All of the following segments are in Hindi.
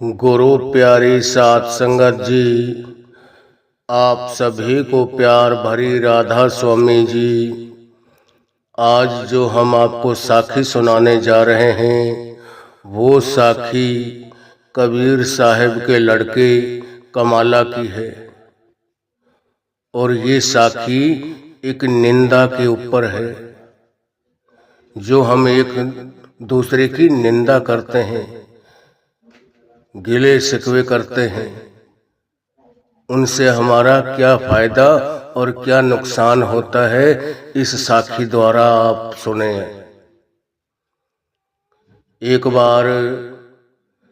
गुरु प्यारी सात संगत जी, आप सभी को प्यार भरी राधा स्वामी जी। आज जो हम आपको साखी सुनाने जा रहे हैं वो साखी कबीर साहब के लड़के कमाला की है। और ये साखी एक निंदा के ऊपर है। जो हम एक दूसरे की निंदा करते हैं, गिले शिकवे करते हैं, उनसे हमारा क्या फायदा और क्या नुकसान होता है, इस साखी द्वारा आप सुने। एक बार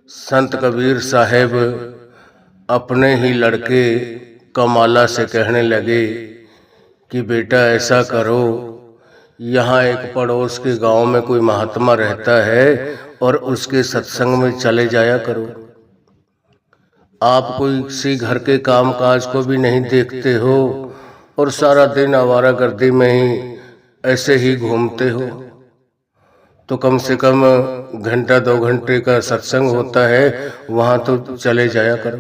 संत कबीर साहब अपने ही लड़के कमाला से कहने लगे कि बेटा ऐसा करो, यहाँ एक पड़ोस के गांव में कोई महात्मा रहता है और उसके सत्संग में चले जाया करो। आप कोई किसी घर के काम काज को भी नहीं देखते हो और सारा दिन आवारागर्दी में ही ऐसे ही घूमते हो, तो कम से कम घंटा 2 घंटे का सत्संग होता है, वहां तो चले जाया करो।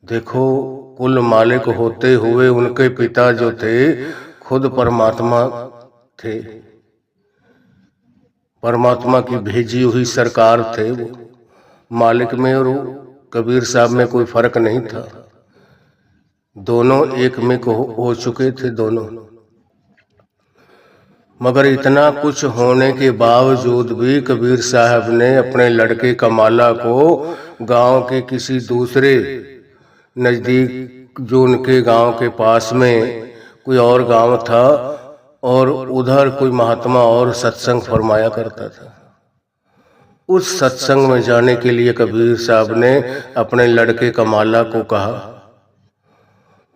देखो, कुल मालिक होते हुए उनके पिता जो थे खुद परमात्मा थे, परमात्मा की भेजी हुई सरकार थे। वो मालिक में और कबीर साहब में कोई फर्क नहीं था, दोनों एक में हो चुके थे दोनों। मगर इतना कुछ होने के बावजूद भी कबीर साहब ने अपने लड़के कमाला को गांव के किसी दूसरे नज़दीक, जो उनके गांव के पास में कोई और गांव था और उधर कोई महात्मा और सत्संग फरमाया करता था, उस सत्संग में जाने के लिए कबीर साहब ने अपने लड़के कमाला को कहा।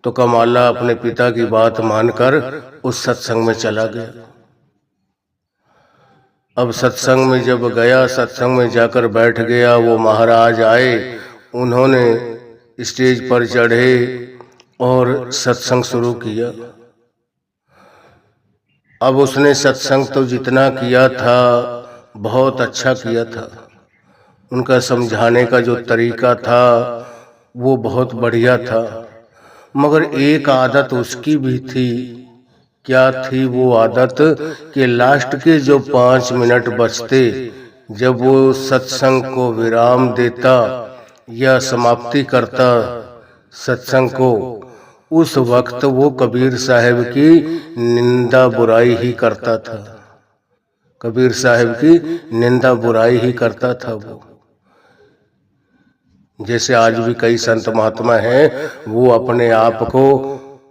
तो कमाला अपने पिता की बात मानकर उस सत्संग में चला गया। अब सत्संग में जब गया, सत्संग में जाकर बैठ गया, वो महाराज आए, उन्होंने स्टेज पर चढ़े और सत्संग शुरू किया। अब उसने सत्संग तो जितना किया था बहुत अच्छा किया था, उनका समझाने का जो तरीका था वो बहुत बढ़िया था। मगर एक आदत उसकी भी थी। क्या थी वो आदत? कि लास्ट के जो 5 मिनट बचते, जब वो सत्संग को विराम देता या समाप्ति करता सत्संग को, उस वक्त वो कबीर साहब की निंदा बुराई ही करता था। कबीर साहब की निंदा बुराई ही करता था वो। जैसे आज भी कई संत महात्मा हैं, वो अपने आप को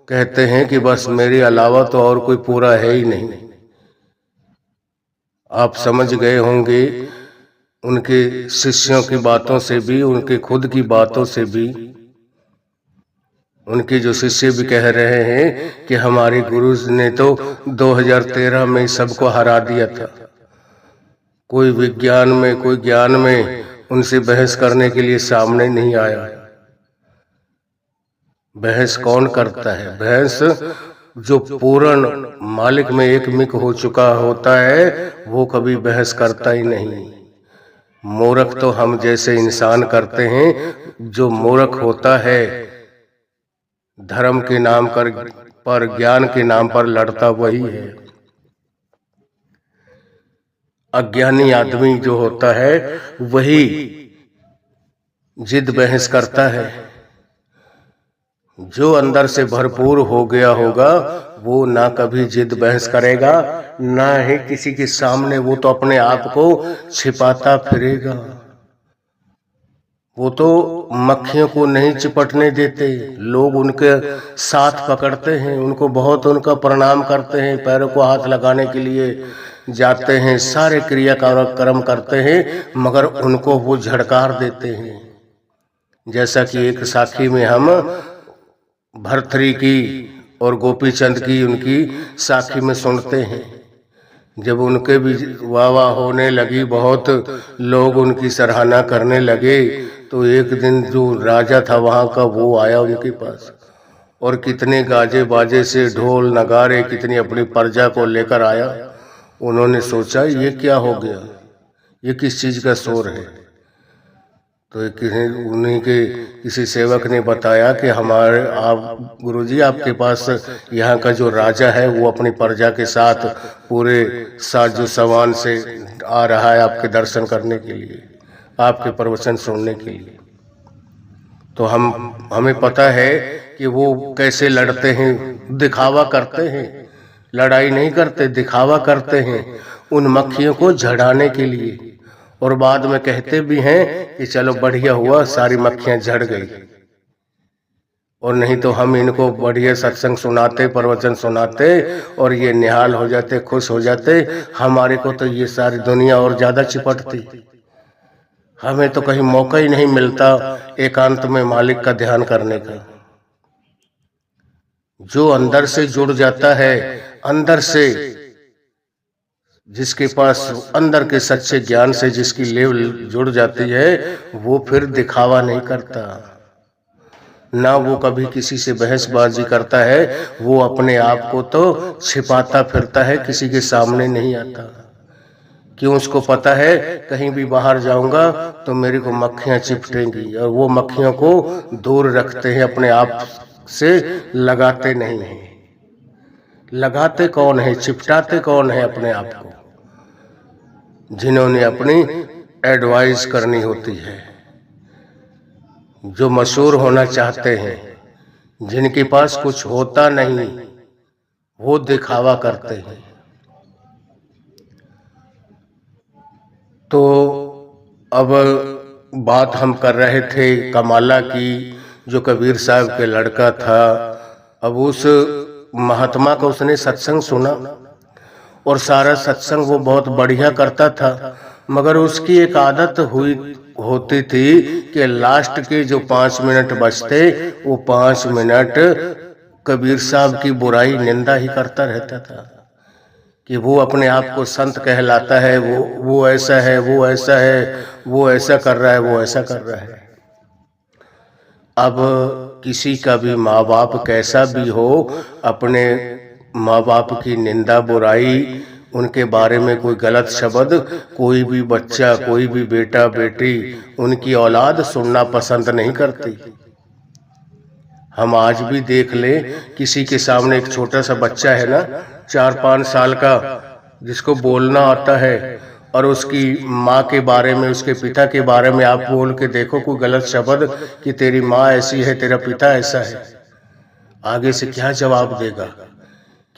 कहते हैं कि बस मेरे अलावा तो और कोई पूरा है ही नहीं। आप समझ गए होंगे उनके शिष्यों की बातों से भी, उनके खुद की बातों से भी। उनके जो शिष्य भी कह रहे हैं कि हमारे गुरु ने तो 2013 में सबको हरा दिया था। कोई विज्ञान में, कोई ज्ञान में उनसे बहस करने के लिए सामने नहीं आया। बहस कौन करता है? बहस जो पूर्ण मालिक में एक मिक हो चुका होता है, वो कभी बहस करता ही नहीं। मूर्ख तो हम जैसे इंसान करते हैं। जो मूर्ख होता है, धर्म के नाम पर, ज्ञान के नाम पर लड़ता वही है। अज्ञानी आदमी जो होता है वही जिद बहस करता है। जो अंदर से भरपूर हो गया होगा वो ना कभी जिद बहस करेगा, ना ही किसी के सामने वो तो अपने आप को छिपाता फिरेगा। वो तो मक्खियों को नहीं चिपटने देते। लोग उनके साथ पकड़ते हैं, उनको बहुत उनका प्रणाम करते हैं, पैरों को हाथ लगाने के लिए जाते हैं, सारे क्रियाक्रम करते हैं, मगर उनको वो झड़कार देते हैं। जैसा कि एक साखी में हम भर्तृहरि की और गोपीचंद की उनकी साखी में सुनते हैं। जब उनके भी वाह वाह होने लगी, बहुत लोग उनकी सराहना करने लगे, तो एक दिन जो राजा था वहाँ का, वो आया उनके पास और कितने गाजे बाजे से, ढोल नगारे, कितनी अपनी प्रजा को लेकर आया। उन्होंने सोचा ये क्या हो गया, ये किस चीज का शोर है। तो उन्हीं के किसी सेवक ने बताया कि आप गुरुजी, आपके पास यहाँ का जो राजा है वो अपनी प्रजा के साथ पूरे साजो सामान से आ रहा है आपके दर्शन करने के लिए, आपके प्रवचन सुनने के लिए। तो हमें पता है कि वो कैसे लड़ते हैं, दिखावा करते हैं, लड़ाई नहीं करते, दिखावा करते हैं उन मक्खियों को झड़ाने के लिए। और बाद में कहते भी हैं कि चलो बढ़िया हुआ, सारी मक्खियां झड़ गई, और नहीं तो हम इनको बढ़िया सत्संग सुनाते, प्रवचन सुनाते और ये निहाल हो जाते, खुश हो जाते। हमारे को तो ये सारी दुनिया और ज्यादा चिपटती, हमें तो कहीं मौका ही नहीं मिलता एकांत में मालिक का ध्यान करने का। जो अंदर से जुड़ जाता है, अंदर से जिसके पास अंदर के सच्चे ज्ञान से जिसकी लेवल जुड़ जाती है, वो फिर दिखावा नहीं करता, ना वो कभी किसी से बहसबाजी करता है। वो अपने आप को तो छिपाता फिरता है, किसी के सामने नहीं आता। क्यों? उसको पता है कहीं भी बाहर जाऊंगा तो मेरे को मक्खियां चिपटेंगी, और वो मक्खियों को दूर रखते हैं, अपने आप से लगाते नहीं हैं। लगाते कौन है, चिपटाते कौन है अपने आप को? जिन्होंने अपनी एडवाइस करनी होती है, जो मशहूर होना चाहते हैं, जिनके पास कुछ होता नहीं, वो दिखावा करते हैं। तो अब बात हम कर रहे थे कमाला की, जो कबीर साहब के लड़का था। अब उस महात्मा का उसने सत्संग सुना, और सारा सत्संग वो बहुत बढ़िया करता था, मगर उसकी एक आदत होती थी कि लास्ट के जो 5 मिनट बचते, वो 5 मिनट कबीर साहब की बुराई निंदा ही करता रहता था कि वो अपने आप को संत कहलाता है, वो ऐसा है, वो ऐसा है, वो ऐसा कर रहा है, वो ऐसा कर रहा है। अब किसी का भी माँ बाप कैसा भी हो, अपने माँ बाप की निंदा, बुराई, उनके बारे में कोई गलत शब्द कोई भी बच्चा, कोई भी बेटा बेटी, उनकी औलाद सुनना पसंद नहीं करती। हम आज भी देख ले, किसी के सामने एक छोटा सा बच्चा है ना, 4-5 साल का, जिसको बोलना आता है, और उसकी माँ के बारे में, उसके पिता के बारे में आप बोल के देखो कोई गलत शब्द कि तेरी माँ ऐसी है, तेरा पिता ऐसा है, आगे से क्या जवाब देगा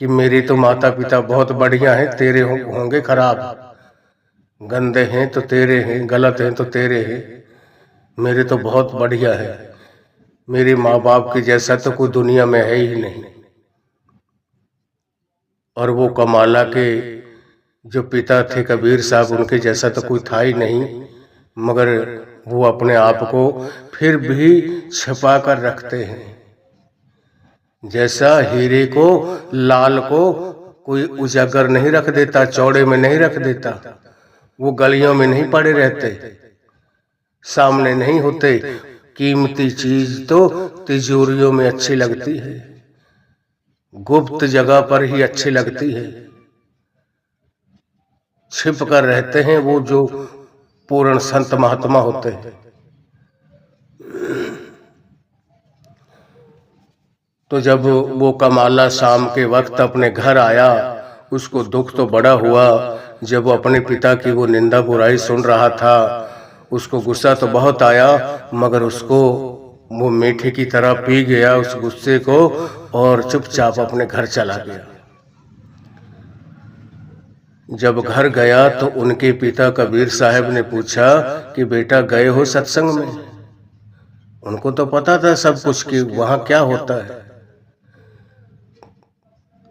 कि मेरे तो माता पिता बहुत बढ़िया हैं, तेरे होंगे खराब, गंदे हैं तो तेरे हैं, गलत हैं तो तेरे हैं, मेरे तो बहुत बढ़िया है, मेरे माँ बाप के जैसा तो कोई दुनिया में है ही नहीं। और वो कमाला के जो पिता थे कबीर साहब, उनके जैसा तो कोई था ही नहीं, मगर वो अपने आप को फिर भी छिपा कर रखते हैं। जैसा हीरे को, लाल को कोई उजागर नहीं रख देता, चौड़े में नहीं रख देता, वो गलियों में नहीं पड़े रहते, सामने नहीं होते। कीमती चीज तो तिजोरियों में अच्छी लगती है, गुप्त जगह पर ही अच्छी लगती है, छिप कर रहते हैं वो जो पूर्ण संत महात्मा होते हैं। तो जब वो कमाला शाम के वक्त अपने घर आया, उसको दुख तो बड़ा हुआ। जब वो अपने पिता की वो निंदा बुराई सुन रहा था, उसको गुस्सा तो बहुत आया, मगर उसको वो मीठे की तरह पी गया उस गुस्से को, और चुपचाप अपने घर चला गया। जब घर गया तो उनके पिता कबीर साहब ने पूछा कि बेटा गए हो सत्संग में? उनको तो पता था सब कुछ कि वहां क्या होता है।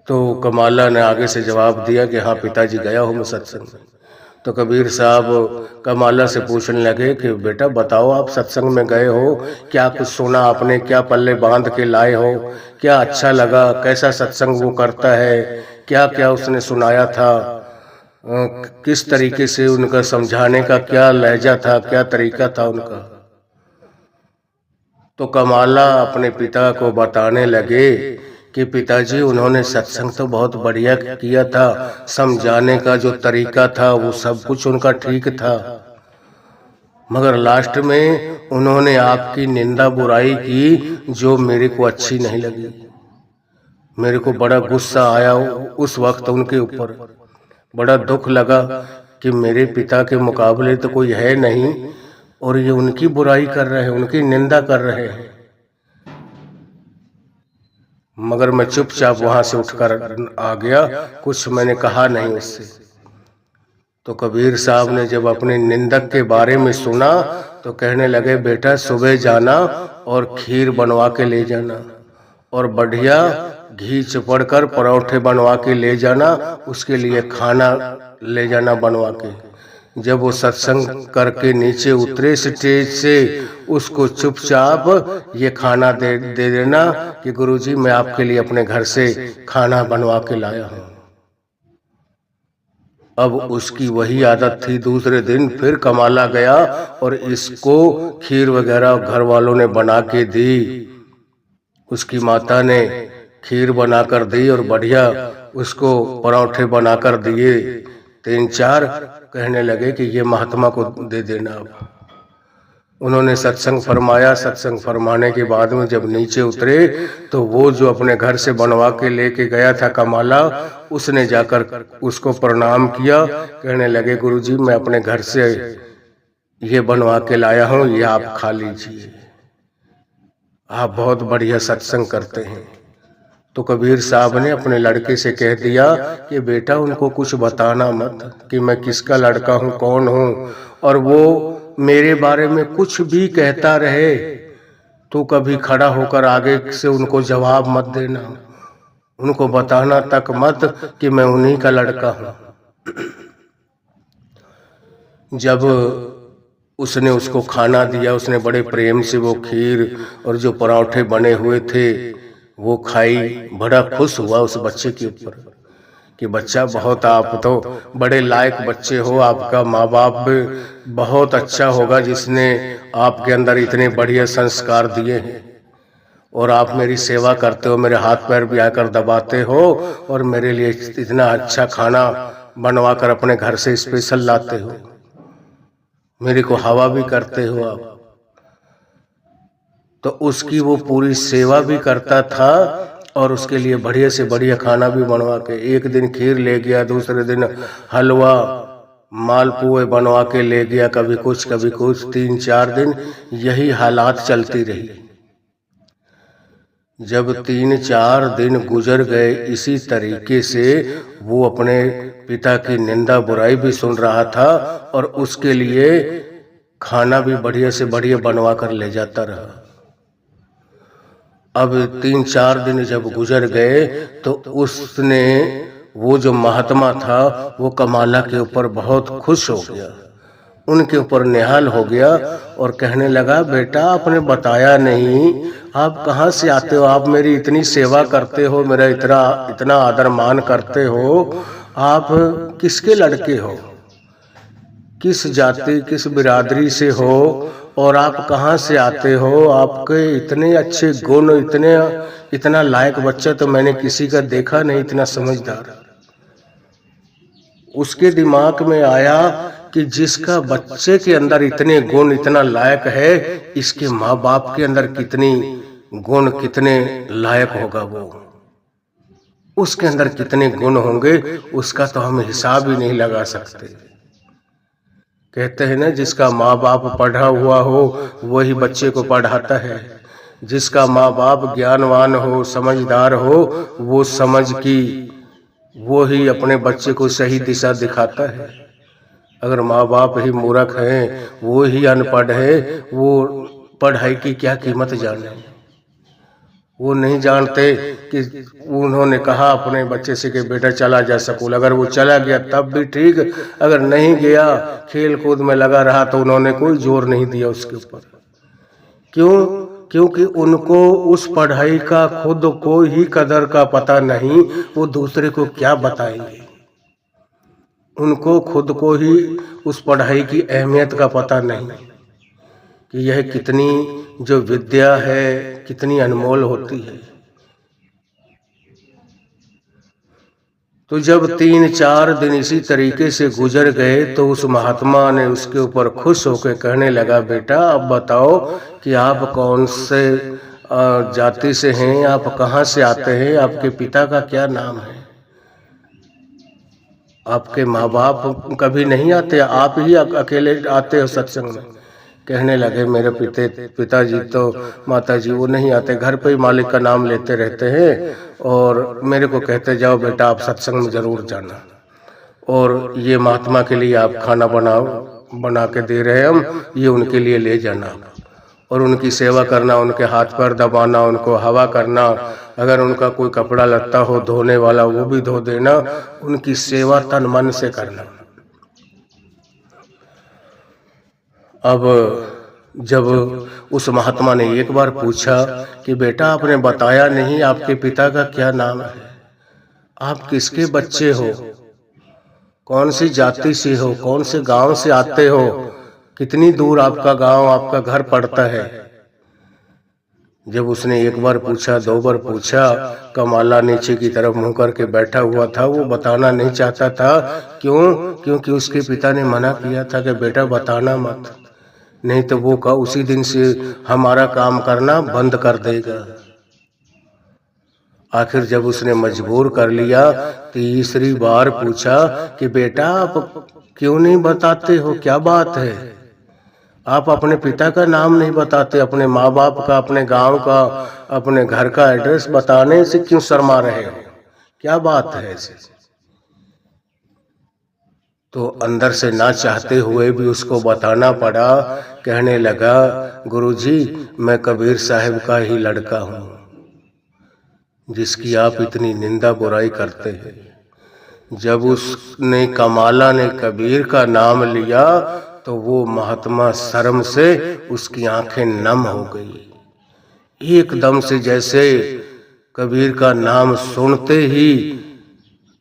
तो कमाला ने आगे से जवाब दिया कि हाँ पिताजी गया हूँ मैं सत्संग में। तो कबीर साहब कमाला से पूछने लगे कि बेटा बताओ, आप सत्संग में गए हो, क्या कुछ सुना आपने, क्या पल्ले बांध के लाए हो, क्या अच्छा लगा, कैसा सत्संग वो करता है, क्या क्या उसने सुनाया था, किस तरीके से उनका समझाने का क्या लहजा था, क्या तरीका था उनका। तो कमाला अपने पिता को बताने लगे कि पिताजी उन्होंने सत्संग तो बहुत बढ़िया किया था, समझाने का जो तरीका था वो सब कुछ उनका ठीक था, मगर लास्ट में उन्होंने आपकी निंदा बुराई की जो मेरे को अच्छी नहीं लगी। मेरे को बड़ा गुस्सा आया उस वक्त उनके ऊपर, बड़ा दुख लगा कि मेरे पिता के मुकाबले तो कोई है नहीं और ये उनकी बुराई कर रहे हैं, उनकी निंदा कर रहे हैं। मगर मैं चुपचाप वहां से उठकर आ गया, कुछ मैंने कहा नहीं उससे। तो कबीर साहब ने जब अपने निंदक के बारे में सुना तो कहने लगे, बेटा सुबह जाना और खीर बनवा के ले जाना और बढ़िया घी चुपड़ कर परोठे बनवा के ले जाना, उसके लिए खाना ले जाना बनवा के। जब वो सत्संग करके नीचे उतरे स्टेज से, उसको चुपचाप ये खाना दे देना कि गुरुजी मैं आपके लिए अपने घर से खाना बनवा के लाया हूँ। अब उसकी वही आदत थी, दूसरे दिन फिर कमाला गया और इसको खीर वगैरह घर वालों ने बना के दी। उसकी माता ने खीर बनाकर दी और बढ़िया उसको पराठे बनाकर दिए 3-4। कहने लगे कि ये महात्मा को दे देना। अब उन्होंने सत्संग फरमाया। सत्संग फरमाने के बाद में जब नीचे उतरे तो वो जो अपने घर से बनवा के लेके गया था कमाला, उसने जाकर उसको प्रणाम किया। कहने लगे, गुरुजी मैं अपने घर से ये बनवा के लाया हूँ, ये आप खा लीजिए, आप बहुत बढ़िया सत्संग करते हैं। तो कबीर साहब ने अपने लड़के से कह दिया कि बेटा उनको कुछ बताना मत कि मैं किसका लड़का हूँ, कौन हूँ, और वो मेरे बारे में कुछ भी कहता रहे तो कभी खड़ा होकर आगे से उनको जवाब मत देना, उनको बताना तक मत कि मैं उन्हीं का लड़का हूँ। जब उसने उसको खाना दिया, उसने बड़े प्रेम से वो खीर और जो पराठे बने हुए थे वो खाई। बड़ा खुश हुआ उस बच्चे के ऊपर कि बच्चा बहुत, आप तो बड़े लायक बच्चे हो, आपका माँ बाप भी बहुत अच्छा होगा जिसने आपके अंदर इतने बढ़िया संस्कार दिए हैं और आप मेरी सेवा करते हो, मेरे हाथ पैर भी आकर दबाते हो और मेरे लिए इतना अच्छा खाना बनवा कर अपने घर से स्पेशल लाते हो, मेरे को हवा भी करते हो आप। तो उसकी वो पूरी सेवा भी करता था और उसके लिए बढ़िया से बढ़िया खाना भी बनवा के, एक दिन खीर ले गया, दूसरे दिन हलवा मालपुए बनवा के ले गया, कभी कुछ 3-4 दिन यही हालात चलती रही। जब 3-4 दिन गुजर गए इसी तरीके से, वो अपने पिता की निंदा बुराई भी सुन रहा था और उसके लिए खाना भी बढ़िया से बढ़िया बनवा कर ले जाता रहा। अब 3-4 दिन जब गुजर गए तो उसने, वो जो महात्मा था वो कमाला के ऊपर बहुत खुश हो गया, उनके ऊपर निहाल हो गया और कहने लगा, बेटा आपने बताया नहीं, आप कहाँ से आते हो, आप मेरी इतनी सेवा करते हो, मेरा इतना आदर मान करते हो, आप किसके लड़के हो, किस जाति किस बिरादरी से हो और आप कहाँ से आते हो, आपके इतने अच्छे गुण, इतना लायक बच्चा तो मैंने किसी का देखा नहीं, इतना समझदार। उसके दिमाग में आया कि जिसका बच्चे के अंदर इतने गुण, इतना लायक है, इसके माँ बाप के अंदर कितनी गुण, कितने लायक होगा वो, उसके अंदर कितने गुण होंगे, उसका तो हम हिसाब ही नहीं लगा सकते। कहते हैं ना, जिसका माँ बाप पढ़ा हुआ हो वही बच्चे को पढ़ाता है, जिसका माँ बाप ज्ञानवान हो, समझदार हो, वो समझ की वो ही अपने बच्चे को सही दिशा दिखाता है। अगर माँ बाप ही मूर्ख हैं, वो ही अनपढ़ है, वो पढ़ाई की क्या कीमत जाने, वो नहीं जानते कि उन्होंने कहा अपने बच्चे से कि बेटा चला जा स्कूल, अगर वो चला गया तब भी ठीक, अगर नहीं गया खेल कूद में लगा रहा तो उन्होंने कोई जोर नहीं दिया उसके ऊपर। क्यों? क्योंकि उनको उस पढ़ाई का खुद को ही कदर का पता नहीं, वो दूसरे को क्या बताएंगे। उनको खुद को ही उस पढ़ाई की अहमियत का पता नहीं कि यह कितनी जो विद्या है कितनी अनमोल होती है। तो जब 3-4 दिन इसी तरीके से गुजर गए तो उस महात्मा ने उसके ऊपर खुश होकर कहने लगा, बेटा अब बताओ कि आप कौन से जाति से हैं, आप कहाँ से आते हैं, आपके पिता का क्या नाम है। आपके माँ बाप कभी नहीं आते, आप ही अकेले आते हो सत्संग में। कहने लगे, मेरे पिताजी तो माताजी वो नहीं आते, घर पे ही मालिक का नाम लेते रहते हैं और मेरे को कहते जाओ बेटा आप सत्संग में जरूर जाना, और ये महात्मा के लिए आप खाना बना के दे रहे हैं हम, ये उनके लिए ले जाना और उनकी सेवा करना, उनके हाथ पैर दबाना, उनको हवा करना, अगर उनका कोई कपड़ा लत्ता हो धोने वाला वो भी धो देना, उनकी सेवा तन मन से करना। अब जब उस महात्मा ने एक बार पूछा कि बेटा आपने बताया नहीं आपके पिता का क्या नाम है, आप किसके बच्चे हो, कौन सी जाति से हो, कौन से गांव से आते हो, कितनी दूर आपका गांव आपका घर पड़ता है। जब उसने एक बार पूछा, 2 बार पूछा, कमाला नीचे की तरफ मुंह करके बैठा हुआ था, वो बताना नहीं चाहता था। क्योंकि उसके पिता ने मना किया था कि बेटा बताना मत, नहीं तो वो का उसी दिन से हमारा काम करना बंद कर देगा। आखिर जब उसने मजबूर कर लिया, तीसरी बार पूछा कि बेटा आप क्यों नहीं बताते हो, क्या बात है, आप अपने पिता का नाम नहीं बताते, अपने माँ बाप का, अपने गांव का, अपने घर का एड्रेस बताने से क्यों शर्मा रहे हो, क्या बात है ऐसे। तो अंदर से ना चाहते हुए भी उसको बताना पड़ा। कहने लगा, गुरुजी मैं कबीर साहब का ही लड़का हूँ जिसकी आप इतनी निंदा बुराई करते हैं। जब उसने कमाला ने कबीर का नाम लिया तो वो महात्मा शर्म से उसकी आंखें नम हो गई। एकदम से जैसे कबीर का नाम सुनते ही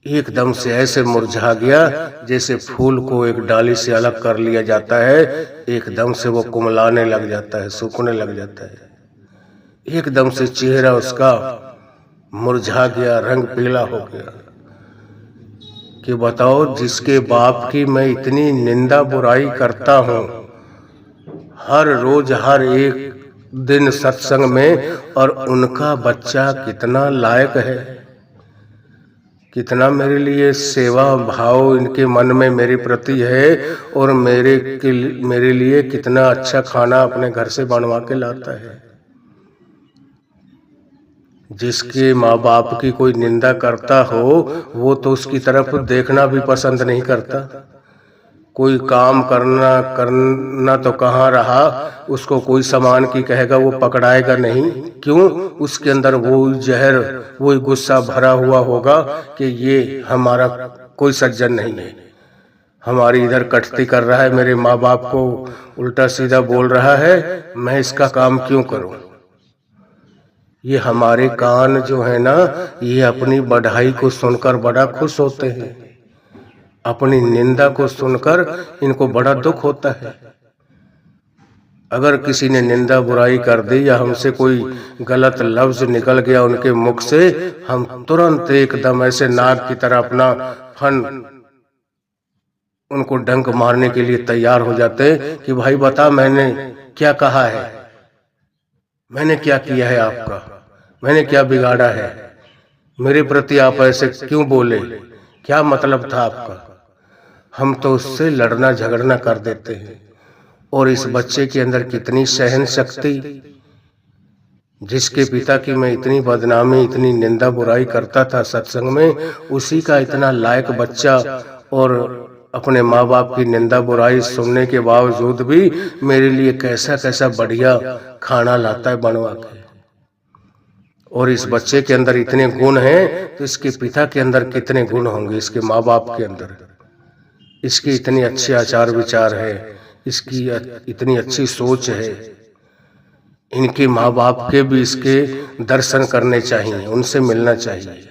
एकदम से ऐसे मुरझा गया जैसे फूल को एक डाली से अलग कर लिया जाता है, एकदम से वो कुमलाने लग जाता है, सूखने लग जाता है। एकदम से चेहरा उसका मुरझा गया, रंग पीला हो गया कि बताओ जिसके बाप की मैं इतनी निंदा बुराई करता हूँ, हर रोज हर एक दिन सत्संग में, और उनका बच्चा कितना लायक है, कितना मेरे लिए सेवा भाव इनके मन में मेरे प्रति है, और मेरे लिए कितना अच्छा खाना अपने घर से बनवा के लाता है। जिसके माँ बाप की कोई निंदा करता हो वो तो उसकी तरफ देखना भी पसंद नहीं करता। कोई काम करना तो कहाँ रहा, उसको कोई सामान की कहेगा वो पकड़ाएगा नहीं। क्यों? उसके अंदर वो जहर, वो गुस्सा भरा हुआ होगा कि ये हमारा कोई सज्जन नहीं है, हमारी इधर कटती कर रहा है, मेरे माँ बाप को उल्टा सीधा बोल रहा है, मैं इसका काम क्यों करूं। ये हमारे कान जो है ना, ये अपनी बढ़ाई को सुनकर बड़ा खुश होते हैं, अपनी निंदा को सुनकर इनको बड़ा दुख होता है। अगर किसी ने निंदा बुराई कर दी या हमसे कोई गलत लफ्ज निकल गया उनके मुख से, हम तुरंत एकदम ऐसे नाग की तरह अपना फन उनको डंक मारने के लिए तैयार हो जाते हैं कि भाई बता मैंने क्या कहा है, मैंने क्या किया है आपका, मैंने क्या बिगाड़ा है, मेरे प्रति आप ऐसे क्यों बोले, क्या मतलब था आपका। हम तो उससे लड़ना झगड़ना कर देते हैं। और इस बच्चे के अंदर कितनी सहन शक्ति, जिसके पिता की मैं इतनी बदनामी इतनी निंदा बुराई करता था सत्संग में, उसी का इतना लायक बच्चा और अपने माँ बाप की निंदा बुराई सुनने के बावजूद भी मेरे लिए कैसा कैसा बढ़िया खाना लाता है बनवा के। और इस बच्चे के अंदर इतने गुण हैं तो इसके पिता के अंदर कितने गुण होंगे, इसके माँ बाप के अंदर। इसके इतने अच्छे आचार विचार है, इसकी इतनी अच्छी सोच है। इनके माँ बाप के भी इसके दर्शन करने चाहिए, उनसे मिलना चाहिए।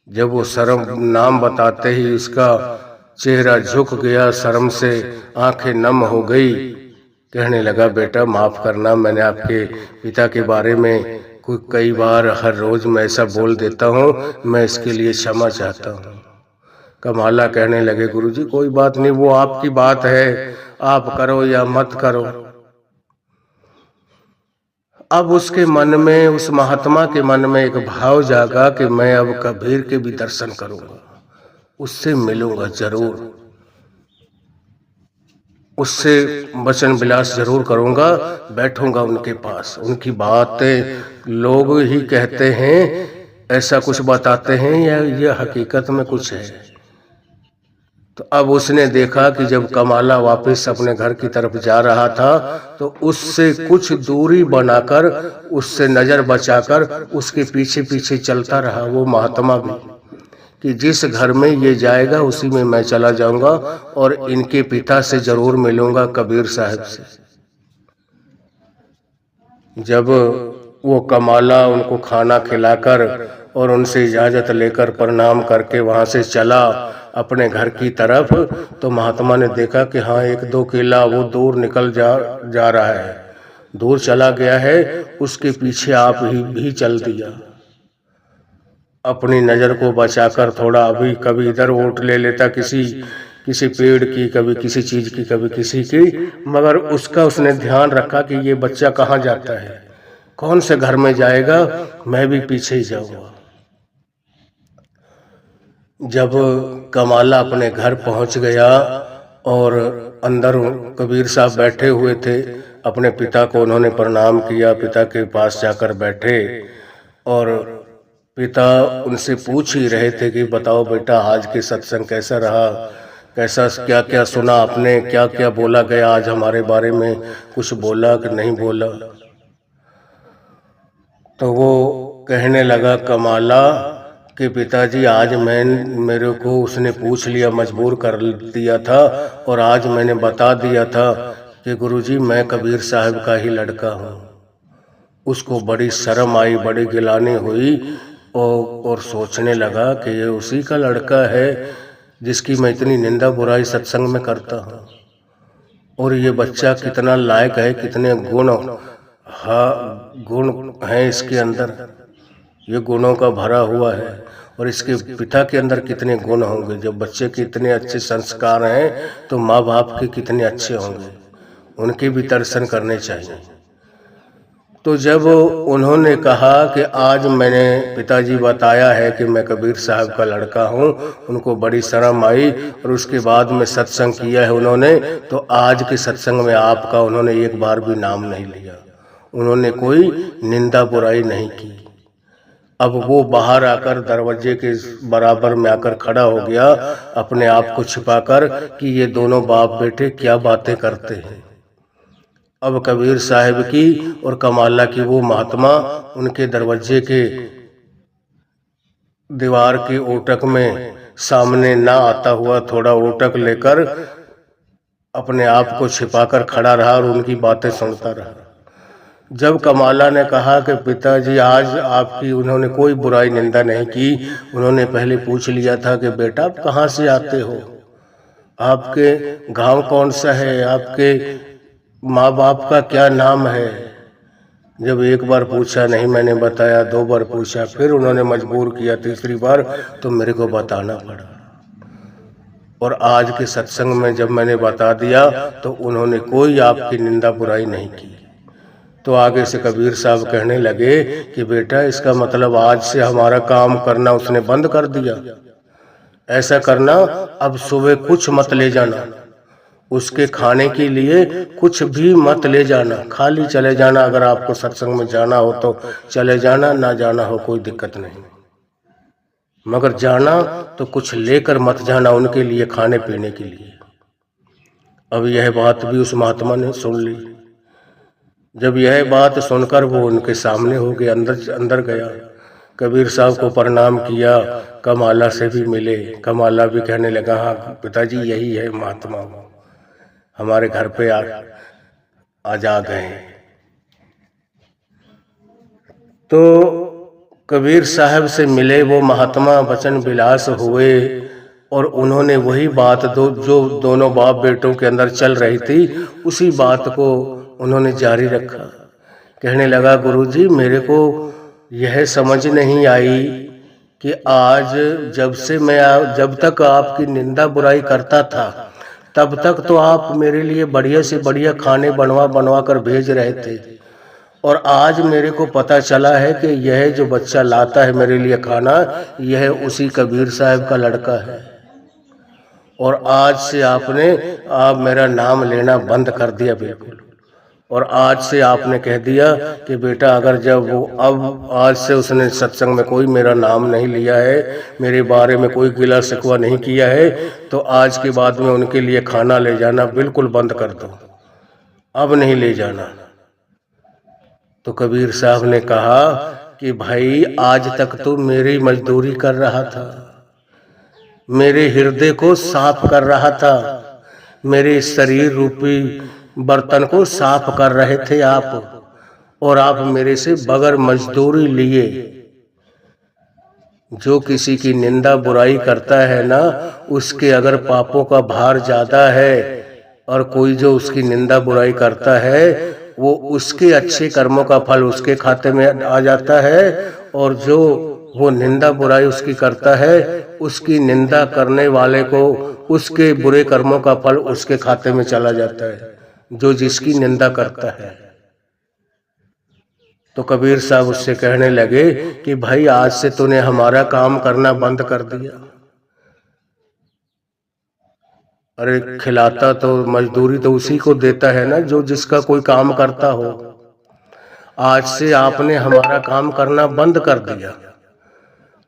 जब वो शर्म नाम बताते ही इसका चेहरा झुक गया, शर्म से आंखें नम हो गई। कहने लगा बेटा माफ करना, मैंने आपके पिता के बारे में कई बार हर रोज मैं ऐसा बोल देता हूँ, मैं इसके लिए क्षमा चाहता हूँ। कमाला कहने लगे, गुरुजी कोई बात नहीं, वो आपकी बात है, आप करो या मत करो। अब उसके मन में, उस महात्मा के मन में एक भाव जागा कि मैं अब कबीर के भी दर्शन करूंगा, उससे मिलूंगा जरूर, उससे वचन विलास जरूर करूंगा, बैठूंगा उनके पास। उनकी बातें लोग ही कहते हैं, ऐसा कुछ बताते हैं या ये हकीकत में कुछ है। तो अब उसने देखा कि जब कमाला वापस अपने घर की तरफ जा रहा था तो उससे कुछ दूरी बनाकर, उससे नजर बचाकर उसके पीछे पीछे चलता रहा वो महात्मा भी, कि जिस घर में ये जाएगा उसी में मैं चला जाऊंगा और इनके पिता से जरूर मिलूंगा, कबीर साहब से। जब वो कमाला उनको खाना खिलाकर और उनसे इजाजत लेकर प्रणाम करके वहां से चला अपने घर की तरफ, तो महात्मा ने देखा कि हाँ, एक दो किला वो दूर निकल जा रहा है, दूर चला गया है। उसके पीछे आप ही भी चल दिया, अपनी नजर को बचाकर थोड़ा, अभी कभी इधर ओट ले लेता किसी पेड़ की, कभी किसी चीज की, कभी किसी की, मगर उसने ध्यान रखा कि ये बच्चा कहाँ जाता है, कौन से घर में जाएगा, मैं भी पीछे ही जाऊंगा। जब कमाला अपने घर पहुंच गया और अंदर कबीर साहब बैठे हुए थे, अपने पिता को उन्होंने प्रणाम किया, पिता के पास जाकर बैठे और पिता उनसे पूछ ही रहे थे कि बताओ बेटा, आज के सत्संग कैसा रहा, कैसा क्या क्या सुना आपने, क्या क्या बोला गया आज हमारे बारे में, कुछ बोला कि नहीं बोला। तो वो कहने लगा कमाला कि पिताजी, आज मेरे को उसने पूछ लिया, मजबूर कर दिया था, और आज मैंने बता दिया था कि गुरुजी मैं कबीर साहब का ही लड़का हूँ। उसको बड़ी शर्म आई, बड़ी गिलानी हुई और सोचने लगा कि ये उसी का लड़का है जिसकी मैं इतनी निंदा बुराई सत्संग में करता हूँ, और ये बच्चा कितना लायक है, कितने गुण हैं इसके अंदर, ये गुणों का भरा हुआ है, और इसके पिता के अंदर कितने गुण होंगे। जब बच्चे के इतने अच्छे संस्कार हैं तो माँ बाप के कितने अच्छे होंगे, उनके भी दर्शन करने चाहिए। तो जब उन्होंने कहा कि आज मैंने पिताजी बताया है कि मैं कबीर साहब का लड़का हूँ, उनको बड़ी शर्म आई, और उसके बाद में सत्संग किया है उन्होंने, तो आज के सत्संग में आपका उन्होंने एक बार भी नाम नहीं लिया, उन्होंने कोई निंदा बुराई नहीं की। अब वो बाहर आकर दरवाजे के बराबर में आकर खड़ा हो गया, अपने आप को छिपाकर, कि ये दोनों बाप बेटे क्या बातें करते हैं। अब कबीर साहब की और कमाला की वो महात्मा उनके दरवाजे के दीवार के ओटक में सामने ना आता हुआ थोड़ा ओटक लेकर अपने आप को छिपाकर खड़ा रहा और उनकी बातें सुनता रहा। जब कमाला ने कहा कि पिताजी आज आपकी, उन्होंने कोई बुराई निंदा नहीं की, उन्होंने पहले पूछ लिया था कि बेटा आप कहाँ से आते हो, आपके गांव कौन सा है, आपके माँ बाप का क्या नाम है। जब एक बार पूछा नहीं मैंने बताया, दो बार पूछा, फिर उन्होंने मजबूर किया तीसरी बार, तो मेरे को बताना पड़ा। और आज के सत्संग में जब मैंने बता दिया तो उन्होंने कोई आपकी निंदा बुराई नहीं की। तो आगे से कबीर साहब कहने लगे कि बेटा इसका मतलब आज से हमारा काम करना उसने बंद कर दिया, ऐसा करना, अब सुबह कुछ मत ले जाना, उसके खाने के लिए कुछ भी मत ले जाना, खाली चले जाना, अगर आपको सत्संग में जाना हो तो चले जाना, ना जाना हो कोई दिक्कत नहीं, मगर जाना तो कुछ लेकर मत जाना उनके लिए, खाने पीने के लिए। अब यह बात भी उस महात्मा ने सुन ली। जब यह बात सुनकर वो उनके सामने हो गए, अंदर गया, कबीर साहब को प्रणाम किया, कमाला से भी मिले। कमाला भी कहने लगा हाँ पिताजी यही है महात्मा, हमारे घर पे आज आ गए। तो कबीर साहब से मिले वो महात्मा, वचन विलास हुए, और उन्होंने वही बात जो दोनों बाप बेटों के अंदर चल रही थी, उसी बात को उन्होंने जारी रखा। कहने लगा गुरुजी मेरे को यह समझ नहीं आई कि आज जब तक आपकी निंदा बुराई करता था तब तक तो आप मेरे लिए बढ़िया से बढ़िया खाने बनवा बनवा कर भेज रहे थे, और आज मेरे को पता चला है कि यह जो बच्चा लाता है मेरे लिए खाना, यह उसी कबीर साहब का लड़का है। और आज से आप मेरा नाम लेना बंद कर दिया बिल्कुल। और आज से आपने कह दिया कि बेटा अगर अब आज से उसने सत्संग में कोई मेरा नाम नहीं लिया है, मेरे बारे में कोई गिला शिकवा नहीं किया है, तो आज के बाद में उनके लिए खाना ले जाना बिल्कुल बंद कर दो, अब नहीं ले जाना। तो कबीर साहब ने कहा कि भाई आज तक तो मेरी मजदूरी कर रहा था, मेरे हृदय को साफ कर रहा था, मेरे शरीर रूपी बर्तन को साफ कर रहे थे आप, और आप मेरे से बगैर मजदूरी लिए। जो किसी की निंदा बुराई करता है ना, उसके अगर पापों का भार ज्यादा है और कोई जो उसकी निंदा बुराई करता है, वो उसके अच्छे कर्मों का फल उसके खाते में आ जाता है, और जो वो निंदा बुराई उसकी करता है, उसकी निंदा करने वाले को उसके बुरे कर्मों का फल उसके खाते में चला जाता है, जो जिसकी निंदा करता है। तो कबीर साहब उससे कहने लगे कि भाई आज से तूने हमारा काम करना बंद कर दिया। अरे खिलाता तो मजदूरी तो उसी को देता है ना जो जिसका कोई काम करता हो। आज से आपने हमारा काम करना बंद कर दिया,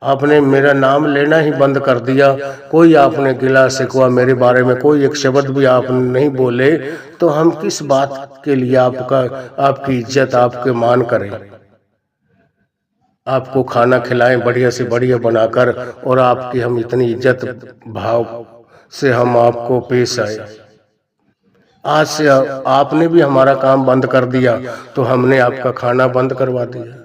आपने मेरा नाम लेना ही बंद कर दिया। कोई आपने गिला शिकवा मेरे बारे में कोई एक शब्द भी आप नहीं बोले, तो हम किस बात के लिए आपकी इज्जत आपके मान करें, आपको खाना खिलाएं बढ़िया से बढ़िया बनाकर, और आपकी हम इतनी इज्जत भाव से हम आपको पेश आए। आज से आपने भी हमारा काम बंद कर दिया, तो हमने आपका खाना बंद करवा दिया।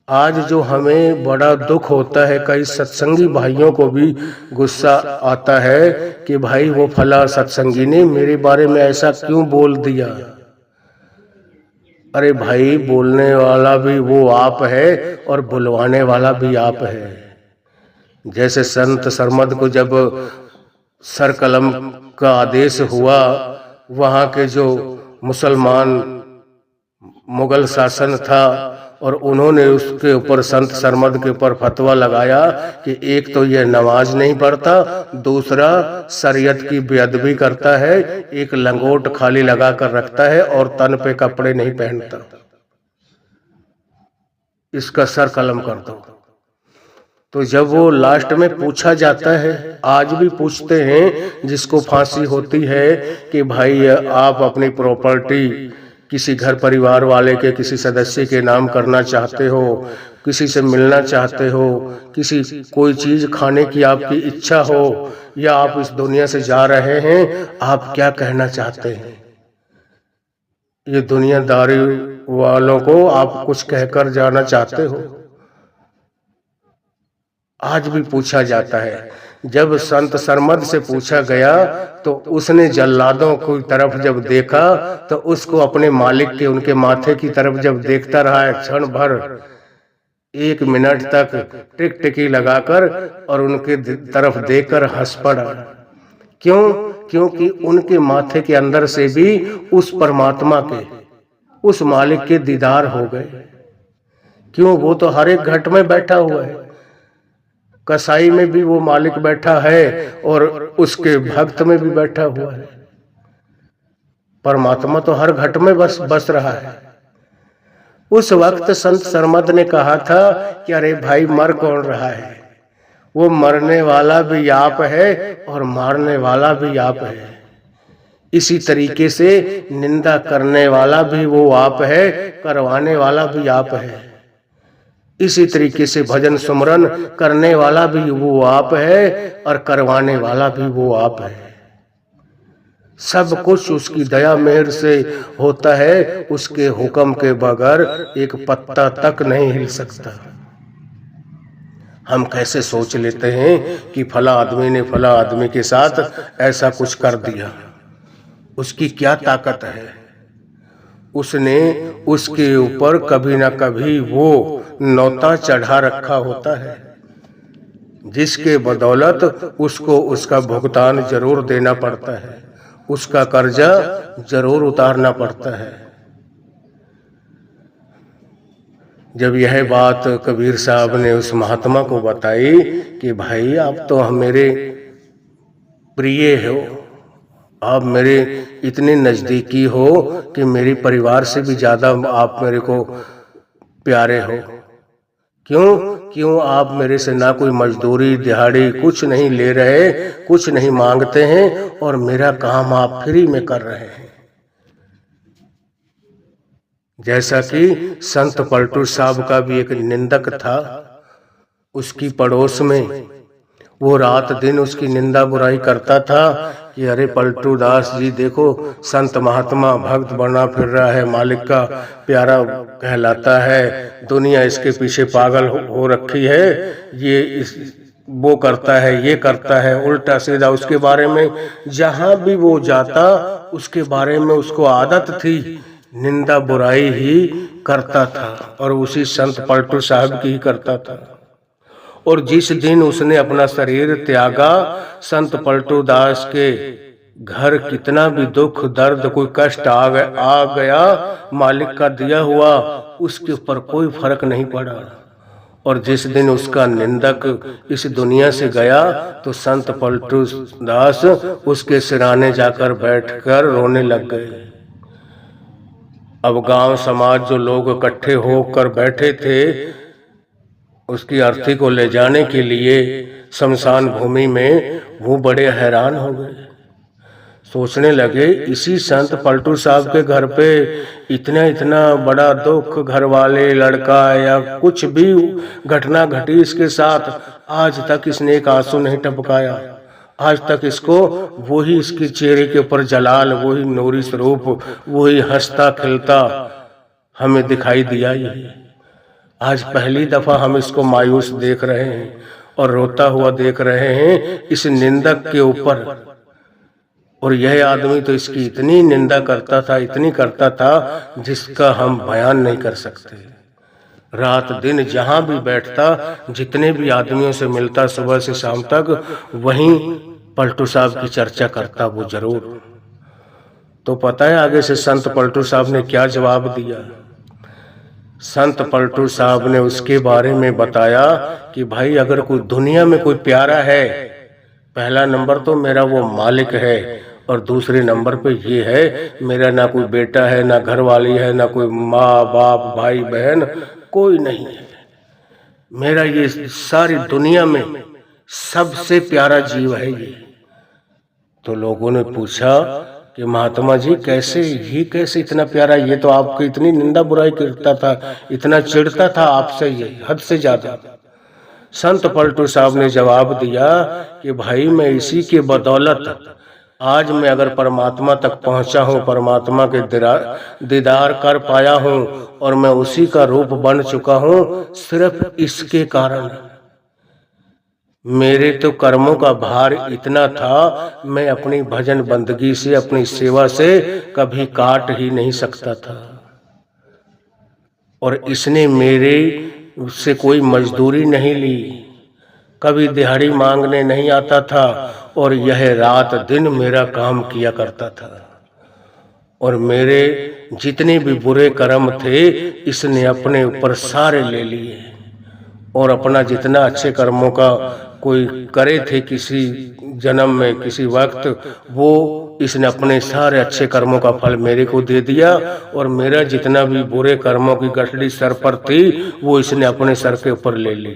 आज जो हमें बड़ा दुख होता है, कई सत्संगी भाइयों को भी गुस्सा आता है कि भाई वो फला सत्संगी ने मेरे बारे में ऐसा क्यों बोल दिया। अरे भाई, बोलने वाला भी वो आप है और बुलवाने वाला भी आप है। जैसे संत सरमद को जब सर कलम का आदेश हुआ, वहाँ के जो मुसलमान मुगल शासन था, और उन्होंने उसके ऊपर संत सरमद के ऊपर फतवा लगाया कि एक तो ये नमाज नहीं पढ़ता, दूसरा शरीयत की बेअदबी करता है, एक लंगोट खाली लगा कर रखता है और तन पे कपड़े नहीं पहनता, इसका सर कलम कर दो। तो जब वो लास्ट में पूछा जाता है, आज भी पूछते हैं जिसको फांसी होती है कि भाई आप अपनी प्रॉपर्टी किसी घर परिवार वाले के किसी सदस्य के नाम करना चाहते हो, किसी से मिलना चाहते हो, किसी कोई चीज खाने की आपकी इच्छा हो, या आप इस दुनिया से जा रहे हैं, आप क्या कहना चाहते हैं। ये दुनियादारी वालों को आप कुछ कहकर जाना चाहते हो। आज भी पूछा जाता है। जब संत सरमद से पूछा गया तो उसने जल्लादों की तरफ जब देखा तो उसको अपने मालिक के उनके माथे की तरफ जब देखता रहा है क्षण भर, 1 मिनट तक टिकटिकी लगाकर, और उनके तरफ देखकर हंस पड़ा। क्यों? क्योंकि उनके माथे के अंदर से भी उस परमात्मा के, उस मालिक के दीदार हो गए। क्यों? वो तो हर एक घट में बैठा हुआ है, कसाई में भी वो मालिक बैठा है और उसके भक्त में भी बैठा हुआ है। परमात्मा तो हर घट में बस रहा है। उस वक्त संत सरमद ने कहा था कि अरे भाई, मर कौन रहा है? वो मरने वाला भी आप है और मारने वाला भी आप है। इसी तरीके से निंदा करने वाला भी वो आप है, करवाने वाला भी आप है। इसी तरीके से भजन सुमरन करने वाला भी वो आप है और करवाने वाला भी वो आप है। सब कुछ उसकी दया मेहर से होता है, उसके हुक्म के बगैर एक पत्ता तक नहीं हिल सकता। हम कैसे सोच लेते हैं कि फला आदमी ने फला आदमी के साथ ऐसा कुछ कर दिया, उसकी क्या ताकत है? उसने उसके ऊपर कभी ना कभी वो नौता चढ़ा रखा होता है, जिसके बदौलत उसको उसका भुगतान जरूर देना पड़ता है, उसका कर्जा जरूर उतारना पड़ता है। जब यह बात कबीर साहब ने उस महात्मा को बताई कि भाई आप तो मेरे प्रिय हो, आप मेरे इतने नज़दीकी हो कि मेरे परिवार से भी ज़्यादा आप मेरे को प्यारे हो। क्यों आप मेरे से ना कोई मजदूरी दिहाड़ी कुछ नहीं ले रहे, कुछ नहीं मांगते हैं और मेरा काम आप फ्री में कर रहे हैं। जैसा कि संत पलटू साहब का भी एक निंदक था, उसकी पड़ोस में वो रात दिन उसकी निंदा बुराई करता था कि अरे पलटू दास जी देखो, संत महात्मा भक्त बना फिर रहा है, मालिक का प्यारा कहलाता है, दुनिया इसके पीछे पागल हो रखी है, ये वो करता है, ये करता है, उल्टा सीधा उसके बारे में जहां भी वो जाता उसके बारे में उसको आदत थी निंदा बुराई ही करता था, और उसी संत पलटू साहब की ही करता था। और जिस दिन उसने अपना शरीर त्यागा, संत पलटू दास के घर कितना भी दुख दर्द कोई कष्ट आ गया, मालिक का दिया हुआ उसके ऊपर कोई फर्क नहीं पड़ा। और जिस दिन उसका निंदक इस दुनिया से गया तो संत पलटू दास उसके सिराने जाकर बैठकर रोने लग गए। अब गांव समाज जो लोग इकट्ठे होकर बैठे थे उसकी अर्थी को ले जाने के लिए शमशान भूमि में, वो बड़े हैरान हो गए। सोचने लगे इसी संत पलटू साहब के घर पे इतना बड़ा दुख, घर वाले, लड़का या कुछ भी घटना घटी इसके साथ, आज तक इसने एक आंसू नहीं टपकाया। आज तक इसको वही इसके चेहरे के ऊपर जलाल, वही नूरी स्वरूप, वही हंसता खिलता हमें दिखाई दिया। ही आज पहली दफा हम इसको मायूस देख रहे हैं और रोता हुआ देख रहे हैं इस निंदक के ऊपर। और यह आदमी तो इसकी इतनी निंदा करता था, इतनी करता था जिसका हम बयान नहीं कर सकते। रात दिन जहां भी बैठता, जितने भी आदमियों से मिलता सुबह से शाम तक, वहीं पलटू साहब की चर्चा करता वो जरूर। तो पता है आगे से संत पलटू साहब ने क्या जवाब दिया? संत पलटू साहब ने उसके बारे में बताया कि भाई अगर कोई दुनिया में कोई प्यारा है, पहला नंबर तो मेरा वो मालिक है, और दूसरे नंबर पे ये है मेरा ना कोई बेटा है, ना घर वाली है, ना कोई माँ बाप भाई बहन, कोई नहीं है। मेरा ये सारी दुनिया में सबसे प्यारा जीव है ये। तो लोगों ने पूछा कि महात्मा जी कैसे इतना प्यारा, ये तो आपकी इतनी निंदा बुराई करता था, इतना चिढ़ता था आपसे, ये हद से ज्यादा। संत पलटू साहब ने जवाब दिया कि भाई मैं इसी के बदौलत आज मैं अगर परमात्मा तक पहुंचा हूं, परमात्मा के दीदार कर पाया हूं और मैं उसी का रूप बन चुका हूं, सिर्फ इसके कारण। मेरे तो कर्मों का भार इतना था, मैं अपनी भजन बंदगी से, अपनी सेवा से कभी काट ही नहीं सकता था। और इसने मेरे उससे कोई मजदूरी नहीं ली, कभी दिहाड़ी मांगने नहीं आता था, और यह रात दिन मेरा काम किया करता था। और मेरे जितने भी बुरे कर्म थे इसने अपने ऊपर सारे ले लिए, और अपना जितना अच्छे कर्मों का कोई करे थे किसी जन्म में किसी वक्त, वो इसने अपने सारे अच्छे कर्मों का फल मेरे को दे दिया। और मेरा जितना भी बुरे कर्मों की गठड़ी सर पर थी वो इसने अपने सर के ऊपर ले ली।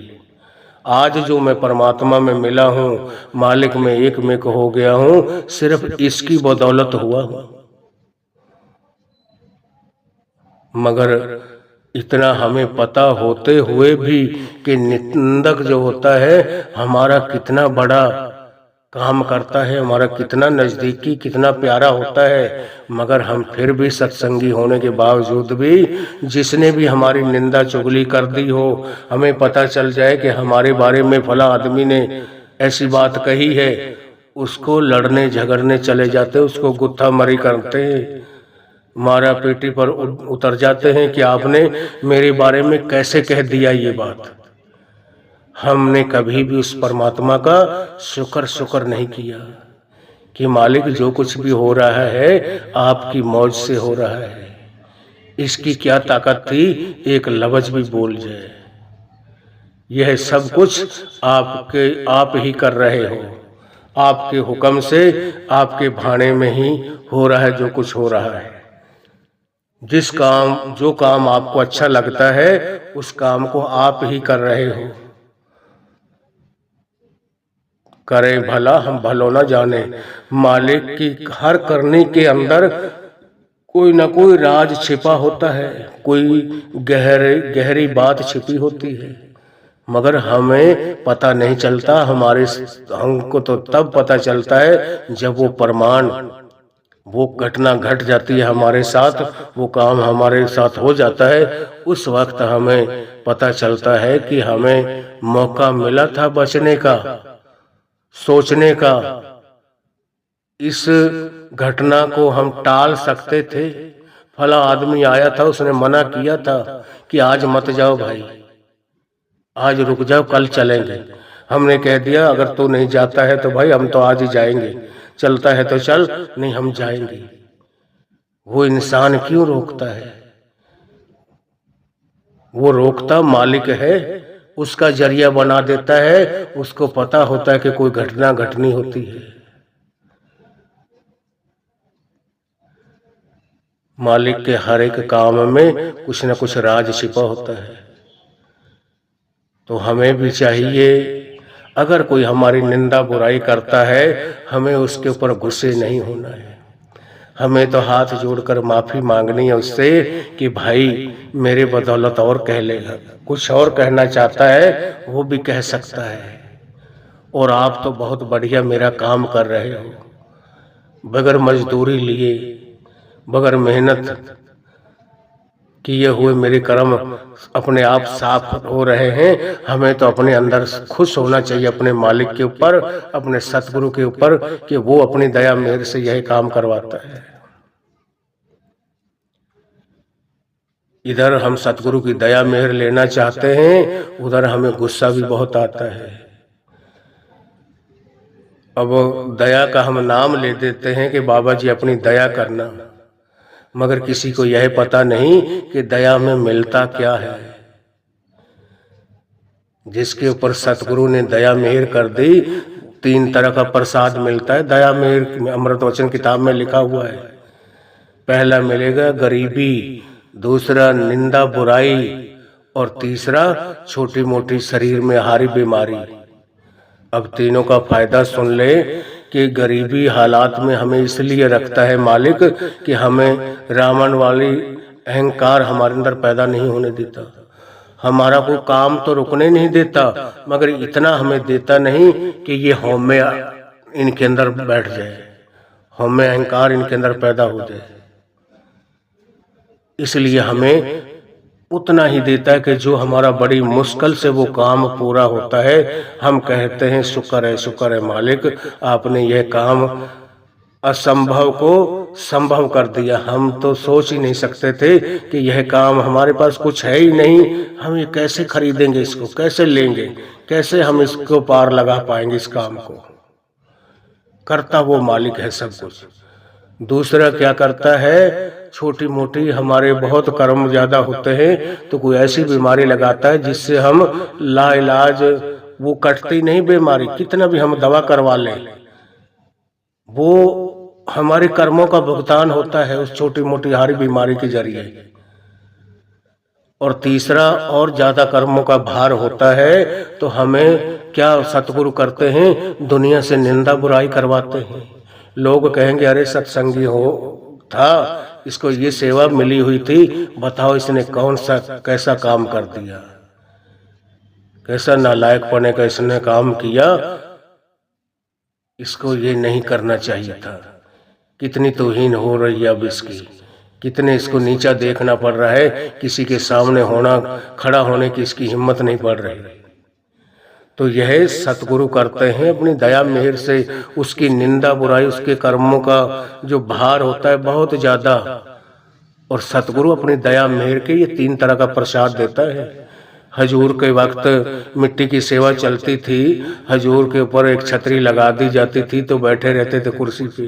आज जो मैं परमात्मा में मिला हूँ, मालिक में एक में हो गया हूँ, सिर्फ इसकी बदौलत हुआ हूँ। मगर इतना हमें पता होते हुए भी कि निंदक जो होता है हमारा कितना बड़ा काम करता है, हमारा कितना नजदीकी, कितना प्यारा होता है, मगर हम फिर भी सत्संगी होने के बावजूद भी जिसने भी हमारी निंदा चुगली कर दी हो, हमें पता चल जाए कि हमारे बारे में फला आदमी ने ऐसी बात कही है, उसको लड़ने झगड़ने चले जाते, उसको गुत्था मरी करते, मारा पेटी पर उतर जाते हैं कि आपने मेरे बारे में कैसे कह दिया ये बात। हमने कभी भी उस परमात्मा का शुक्र नहीं किया कि मालिक जो कुछ भी हो रहा है आपकी मौज से हो रहा है। इसकी क्या ताकत थी एक लफ्ज भी बोल जाए। यह सब कुछ आप ही कर रहे हो, आपके हुक्म से, आपके भाने में ही हो रहा है जो कुछ हो रहा है। जो काम आपको अच्छा लगता है उस काम को आप ही कर रहे हो। करे भला हम भलो न जाने। मालिक की हर करने के अंदर कोई ना कोई राज छिपा होता है, कोई गहरी बात छिपी होती है, मगर हमें पता नहीं चलता। हमको तो तब पता चलता है जब वो प्रमाण, वो घटना घट जाती है हमारे साथ, वो काम हमारे साथ हो जाता है। उस वक्त हमें पता चलता है कि हमें मौका मिला था बचने का, सोचने का। इस घटना को हम टाल सकते थे। फला आदमी आया था, उसने मना किया था कि आज मत जाओ भाई, आज रुक जाओ, कल चलेंगे। हमने कह दिया अगर तू नहीं जाता है तो भाई हम तो आज ही जाएंगे, चलता है तो चल, नहीं हम जाएंगे। वो इंसान क्यों रोकता है? वो रोकता मालिक है, उसका जरिया बना देता है। उसको पता होता है कि कोई घटना घटनी होती है। मालिक के हर एक काम में कुछ न कुछ राज छिपा होता है। तो हमें भी चाहिए, अगर कोई हमारी निंदा बुराई करता है, हमें उसके ऊपर गुस्से नहीं होना है। हमें तो हाथ जोड़कर माफी मांगनी है उससे कि भाई मेरे बदौलत और कह लेगा, कुछ और कहना चाहता है वो भी कह सकता है। और आप तो बहुत बढ़िया मेरा काम कर रहे हो, बगैर मजदूरी लिए, बगैर मेहनत किए हुए मेरे कर्म अपने आप साफ हो रहे हैं। हमें तो अपने अंदर खुश होना चाहिए अपने मालिक के ऊपर, अपने सतगुरु के ऊपर, कि वो अपनी दया मेहर से यही काम करवाता है। इधर हम सतगुरु की दया मेहर लेना चाहते हैं, उधर हमें गुस्सा भी बहुत आता है। अब दया का हम नाम ले देते हैं कि बाबा जी अपनी दया करना, मगर किसी को यह पता नहीं कि दया में मिलता क्या है। जिसके ऊपर सतगुरु ने दया मेहर कर दी, 3 तरह का प्रसाद मिलता है। दया मेहर अमृत वचन किताब में लिखा हुआ है। पहला मिलेगा गरीबी, दूसरा निंदा बुराई, और तीसरा छोटी मोटी शरीर में हारी बीमारी। अब तीनों का फायदा सुन ले कि गरीबी हालात में हमें इसलिए रखता है मालिक कि हमें रावण वाली अहंकार हमारे अंदर पैदा नहीं होने देता। हमारा कोई काम तो रुकने नहीं देता, मगर इतना हमें देता नहीं कि ये हौमे इनके अंदर बैठ जाए, हौमे अहंकार इनके अंदर पैदा हो जाए। इसलिए हमें उतना ही देता है कि जो हमारा बड़ी मुश्किल से वो काम पूरा होता है। हम कहते हैं शुक्र है मालिक, आपने यह काम असंभव को संभव कर दिया। हम तो सोच ही नहीं सकते थे कि यह काम, हमारे पास कुछ है ही नहीं, हम ये कैसे खरीदेंगे, इसको कैसे लेंगे, कैसे हम इसको पार लगा पाएंगे। इस काम को करता वो मालिक है सब कुछ। दूसरा क्या करता है, छोटी मोटी हमारे बहुत कर्म ज्यादा होते हैं तो कोई ऐसी बीमारी लगाता है जिससे हम लाइलाज, वो कटती नहीं बीमारी, कितना भी हम दवा करवा लें, वो हमारे कर्मों का भुगतान होता है उस छोटी मोटी हारी बीमारी के जरिए। और तीसरा, और ज्यादा कर्मों का भार होता है तो हमें क्या सतगुरु करते हैं, दुनिया से निंदा बुराई करवाते हैं। लोग कहेंगे अरे सत्संगी हो था, इसको ये सेवा मिली हुई थी, बताओ इसने कौन सा कैसा काम कर दिया, कैसा नालायकपने का इसने काम किया, इसको ये नहीं करना चाहिए था। कितनी तौहीन हो रही है अब इसकी, कितने इसको नीचा देखना पड़ रहा है, किसी के सामने खड़ा होने की इसकी हिम्मत नहीं पड़ रही। तो यह सतगुरु करते हैं अपनी दया मेहर से। उसकी निंदा बुराई, उसके कर्मों का जो भार होता है बहुत ज्यादा, और सतगुरु अपनी दया मेहर के ये 3 तरह का प्रसाद देता है। हजूर के वक्त मिट्टी की सेवा चलती थी, हजूर के ऊपर एक छतरी लगा दी जाती थी तो बैठे रहते थे कुर्सी पे,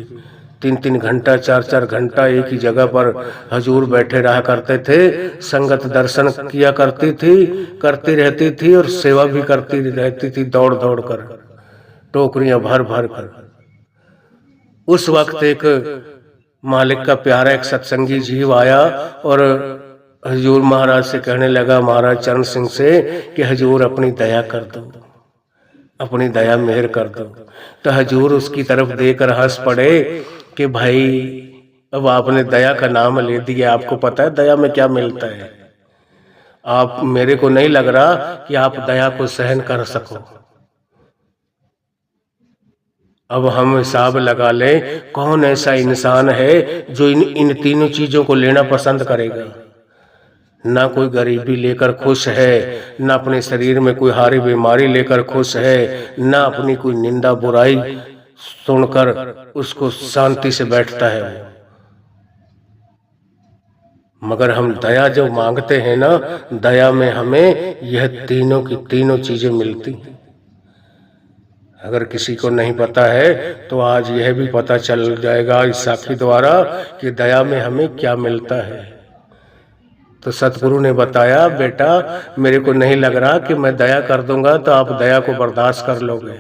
3-3 घंटा 4-4 घंटा एक ही जगह पर हजूर बैठे रहा करते थे। संगत दर्शन किया करती रहती थी और सेवा भी करती रहती थी, दौड़ दौड़ कर, टोकरियां भर भर कर। उस वक्त एक मालिक का प्यारा एक सत्संगी जीव आया और हजूर महाराज से कहने लगा, महाराज चरण सिंह से, कि हजूर अपनी दया कर दो, अपनी दया मेहर कर दो। तो हजूर उसकी तरफ देकर हंस पड़े कि भाई अब आपने दया का नाम ले दिया, आपको पता है दया में क्या मिलता है। आप, मेरे को नहीं लग रहा कि आप दया को सहन कर सको। अब हम हिसाब लगा लें, कौन ऐसा इंसान है जो इन तीनों चीजों को लेना पसंद करेगा। ना कोई गरीबी लेकर खुश है, ना अपने शरीर में कोई हारी बीमारी लेकर खुश है, ना अपनी कोई निंदा बुराई सुनकर उसको शांति से बैठता है। मगर हम दया जो मांगते हैं ना, दया में हमें यह तीनों की तीनों चीजें मिलती हैं। अगर किसी को नहीं पता है तो आज यह भी पता चल जाएगा इस साखी द्वारा कि दया में हमें क्या मिलता है। तो सतगुरु ने बताया, बेटा मेरे को नहीं लग रहा कि मैं दया कर दूंगा तो आप दया को बर्दाश्त कर लोगे।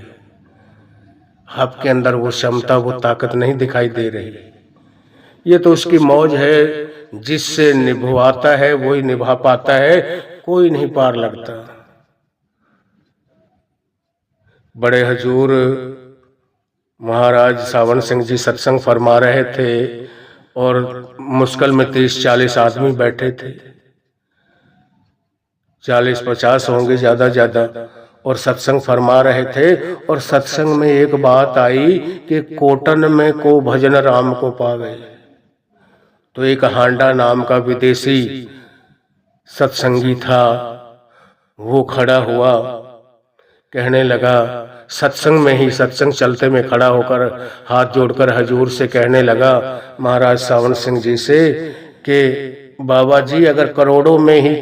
आपके अंदर वो क्षमता, वो ताकत नहीं दिखाई दे रही। ये तो उसकी मौज है, जिससे निभवाता है वही निभा पाता है, कोई नहीं पार लगता। बड़े हजूर महाराज सावन सिंह जी सत्संग फरमा रहे थे और मुश्किल में 30-40 आदमी बैठे थे, 40-50 होंगे ज्यादा, और सत्संग फरमा रहे थे। और सत्संग में एक बात आई कि कोटन में को भजन राम को पावे। तो एक हांडा नाम का विदेशी सत्संगी था, वो खड़ा हुआ, कहने लगा, सत्संग में ही, सत्संग चलते में खड़ा होकर हाथ जोड़कर हजूर से कहने लगा, महाराज सावन सिंह जी से, कि बाबा जी अगर करोड़ों में ही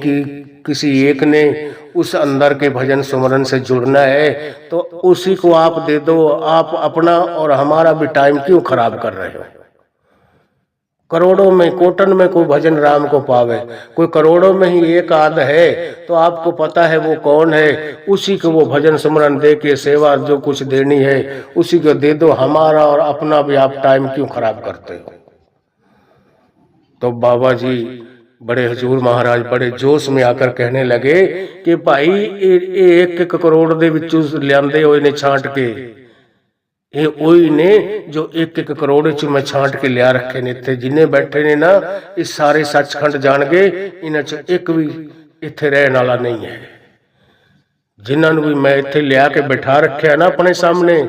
किसी एक ने उस अंदर के भजन सुमरन से जुड़ना है तो उसी को आप दे दो, आप अपना और हमारा भी टाइम क्यों खराब कर रहे हो। करोड़ों में, कोटन में कोई भजन राम को पावे, कोई करोड़ों में ही एक आध है तो आपको पता है वो कौन है, उसी को वो भजन सुमरन दे के सेवा जो कुछ देनी है उसी को दे दो, हमारा और अपना भी आप टाइम क्यों खराब करते हो। तो बाबा जी बड़े हजूर महाराज बड़े जोश में आकर कहने लगे कि भाई 1-1 करोड़ दे विचों लियांदे होए ने छांट के, ये ओही ने जो 1-1 करोड़ च मैं छांट के लिया रखे ने थे। जिन्हें बैठे ने ना इस सारे सचखंड जान गए, इन्हां च एक भी इत्थे रहने वाला नहीं है। जिन्हां भी मैं इत्थे लिया के बैठा रखे ना अपने सामने,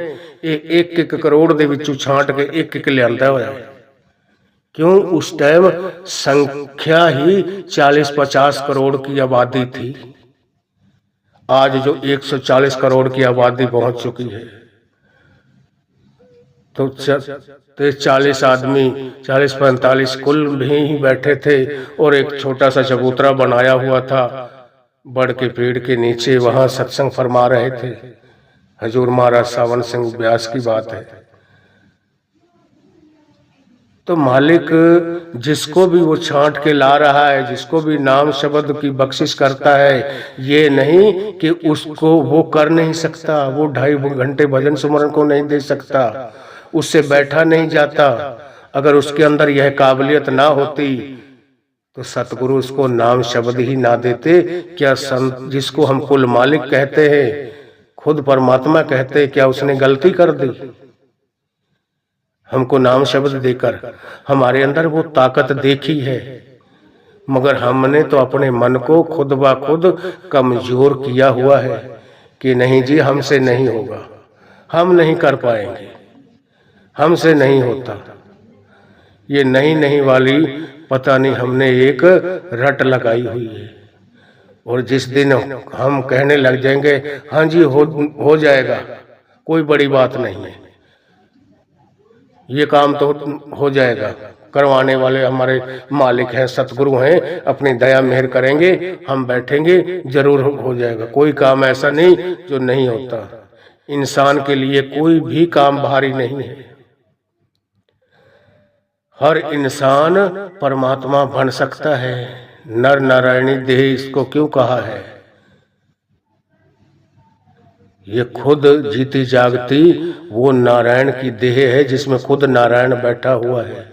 ये 1-1 करोड़ दे विचों छांट के 1-1 लियांदा होया। क्यों? उस टाइम संख्या ही 40-50 करोड़ की आबादी थी, आज जो 140 करोड़ की आबादी पहुंच चुकी है। तो 40 आदमी, 40-45 कुल भी बैठे थे और एक छोटा सा चबूतरा बनाया हुआ था बड़ के पेड़ के नीचे, वहां सत्संग फरमा रहे थे हजूर महाराज सावन सिंह व्यास की बात है। तो मालिक जिसको भी वो छांट के ला रहा है, जिसको भी नाम शब्द की बख्शिश करता है, ये नहीं कि उसको वो कर नहीं सकता, वो 2.5 घंटे भजन सुमरन को नहीं दे सकता, उससे बैठा नहीं जाता। अगर उसके अंदर यह काबिलियत ना होती तो सतगुरु उसको नाम शब्द ही ना देते। क्या जिसको हम कुल मालिक कहते हैं, खुद परमात्मा कहते हैं, क्या उसने गलती कर दी? हमको नाम शब्द देकर हमारे अंदर वो ताकत देखी है, मगर हमने तो अपने मन को खुद ब खुद कमजोर किया हुआ है कि नहीं जी हमसे नहीं होगा, हम नहीं कर पाएंगे, हमसे नहीं होता। ये नहीं वाली पता नहीं हमने एक रट लगाई हुई है, और जिस दिन हम कहने लग जाएंगे हाँ जी हो जाएगा, कोई बड़ी बात नहीं है, ये काम तो हो जाएगा। करवाने वाले हमारे मालिक हैं, सतगुरु हैं, अपनी दया मेहर करेंगे, हम बैठेंगे, जरूर हो जाएगा। कोई काम ऐसा नहीं जो नहीं होता। इंसान के लिए कोई भी काम भारी नहीं है। हर इंसान परमात्मा बन सकता है। नर नारायणी देह इसको क्यों कहा है? ये खुद जीती जागती वो नारायण की देह है जिसमें खुद नारायण बैठा हुआ है,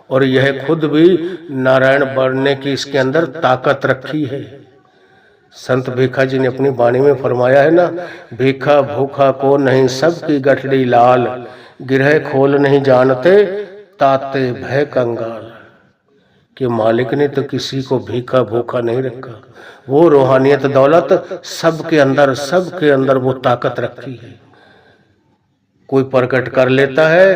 और यह खुद भी नारायण बनने की इसके अंदर ताकत रखी है। संत भीखा जी ने अपनी वाणी में फरमाया है ना, भीखा भूखा को नहीं सबकी गठड़ी लाल, गिरह खोल नहीं जानते ताते भय कंगाल। कि मालिक ने तो किसी को भीखा भूखा नहीं रखा। वो रूहानियत दौलत सबके अंदर वो ताकत रखी है। कोई प्रकट कर लेता है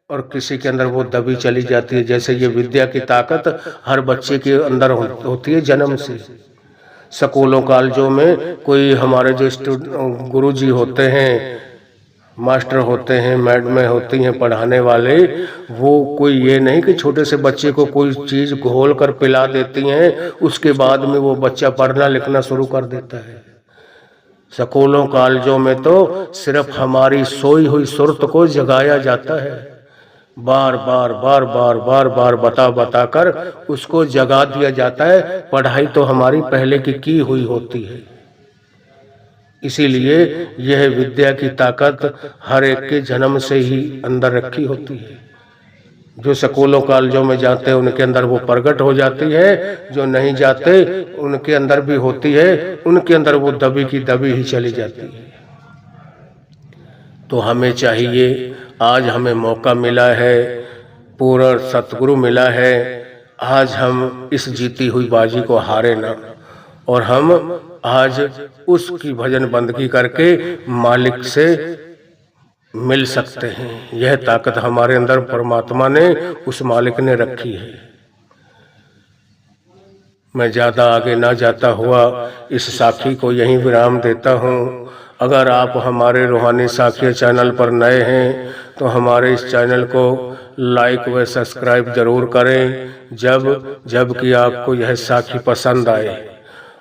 और किसी के अंदर वो दबी चली जाती है। जैसे ये विद्या की ताकत हर बच्चे के अंदर होती है जन्म से। स्कूलों कॉलेजों में कोई हमारे जो गुरुजी होते हैं, मास्टर होते हैं, मैडमें होती हैं पढ़ाने वाले, वो कोई ये नहीं कि छोटे से बच्चे को कोई चीज घोल कर पिला देती हैं, उसके बाद में वो बच्चा पढ़ना लिखना शुरू कर देता है। स्कूलों कॉलेजों में तो सिर्फ हमारी सोई हुई सुरत को जगाया जाता है। बार बार बार बार बार बार बता कर उसको जगा दिया जाता है। पढ़ाई तो हमारी पहले की हुई होती है। इसीलिए यह विद्या की ताकत हर एक के जन्म से ही अंदर रखी होती है। जो स्कूलों कॉलेजों में जाते हैं उनके अंदर वो प्रकट हो जाती है, जो नहीं जाते उनके अंदर भी होती है, उनके अंदर वो दबी की दबी ही चली जाती है। तो हमें चाहिए, आज हमें मौका मिला है, पूरा सतगुरु मिला है, आज हम इस जीती हुई बाजी को हारे ना, और हम आज उसकी भजन बंदगी करके मालिक से मिल सकते हैं। यह ताकत हमारे अंदर परमात्मा ने, उस मालिक ने रखी है। मैं ज़्यादा आगे ना जाता हुआ इस साखी को यहीं विराम देता हूँ। अगर आप हमारे रूहानी साखी चैनल पर नए हैं तो हमारे इस चैनल को लाइक व सब्सक्राइब जरूर करें, जब कि आपको यह साखी पसंद आए।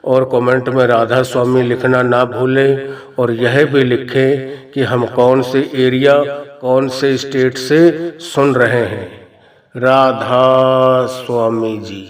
और कमेंट में राधा स्वामी लिखना ना भूलें, और यह भी लिखें कि हम कौन से एरिया, कौन से स्टेट से सुन रहे हैं। राधा स्वामी जी।